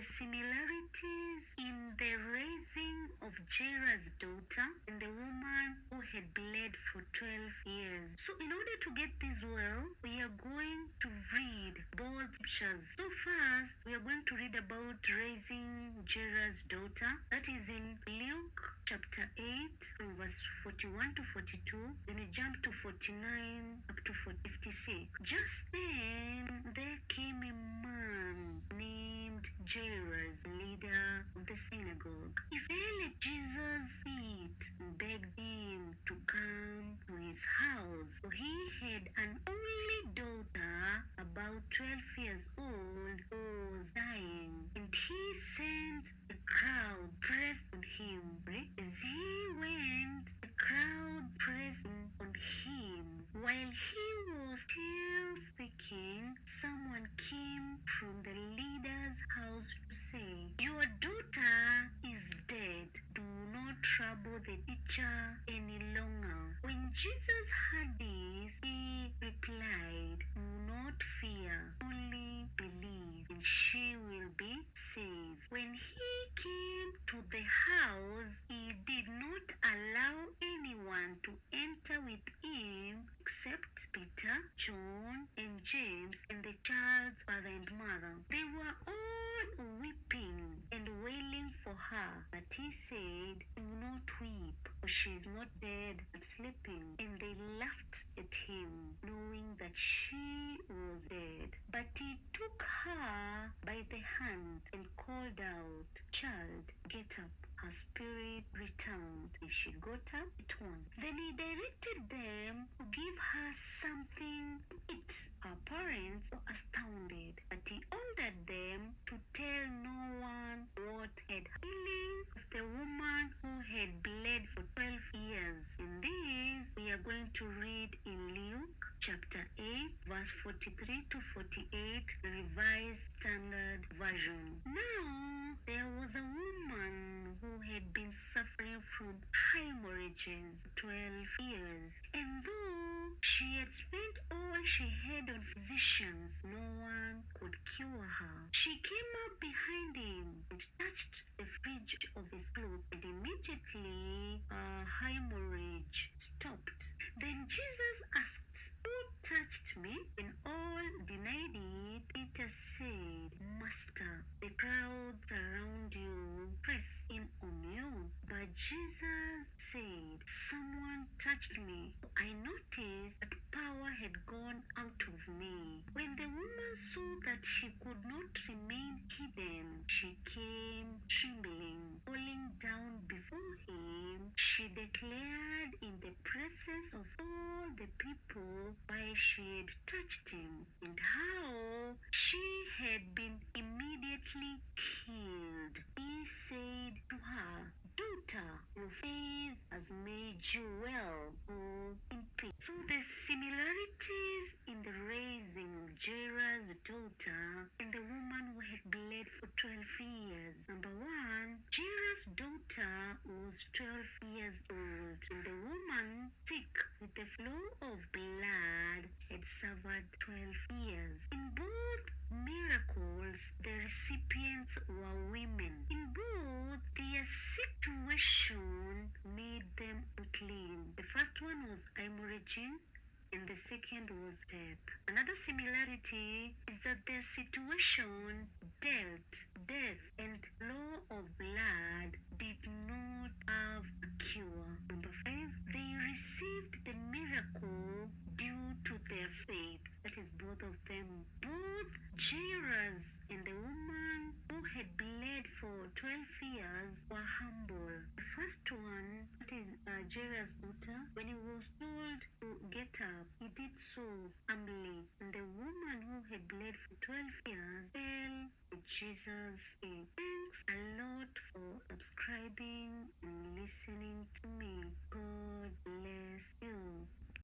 the similarities in the raising of Jairus' daughter and the woman who had bled for 12 years. So in order to get this well, we are going to read both scriptures. So first, we are going to read about raising Jairus' daughter. That is in Luke chapter 8 from verse 41 to 42. Then we jump to 49 up to 56. Just then there came a man named Jairus, leader of the synagogue. He fell at Jesus' feet and begged him to come to his house. For he had an only daughter, about 12 years old, who was dying. And he sent the crowd pressed on him. As he went, the crowd pressed on him. While he was still speaking, someone came from the leader's house to say, "Your daughter is dead. Do not trouble the teacher any longer." When Jesus heard this, he replied, "Do not fear, only believe, and she will be saved." When he came to the house, he did not allow anyone to enter with him except Peter, John, and James, and the child's father and mother. They were all weeping and wailing for her. But he said, "Do not weep, for she is not dead, but sleeping." And they laughed at him, knowing that she was dead. But he took her by the hand and called out, "Child, get up." Her spirit returned, and she got up at once. Then he directed them to give her something to eat. Her parents were astounded, but he ordered them to tell no one what had happened. Healing of the woman who had bled for 12 years. In this, we are going to read in Luke chapter 8, verse 43 to 48, the Revised Standard Version. Now, there was a woman who had been suffering from hemorrhages for 12 years. And though she had spent all she had on physicians, no one could cure her. She came up behind him and touched the fringe of his cloak, and immediately her hemorrhage stopped. Then Jesus asked, "Who touched me?" When all denied it, Peter said, "Master, the crowds around you press in on you." But Jesus said, "Someone touched me. I noticed that power had gone out of me." When the woman saw that she could not remain hidden, she came trembling. Falling down before him, she declared in the presence of all the people why she had touched him and how she had been immediately healed. He said to her, "Daughter, your faith has made you well. Go in peace." So the similarities in the raising of Jairus' daughter and the woman who had bled for 12 years. Number one, Jairus' daughter was 12 years old, and the woman sick with the flow of blood had suffered 12 years. In both miracles, the recipients were women. In both, their situation made them unclean. The first one was hemorrhaging, and the second was death. Another similarity is that their situation dealt death and flow of blood did not have a cure. Number 5, they received the miracle due to their faith. That is both of them. Both Jairus and the woman who had bled for 12 years were humble. The first one, that is Jairus' daughter, when he was told to get up, he did so humbly. And the woman who had bled for 12 years fell at Jesus' feet. Thanks a lot for subscribing and listening to me. God bless you.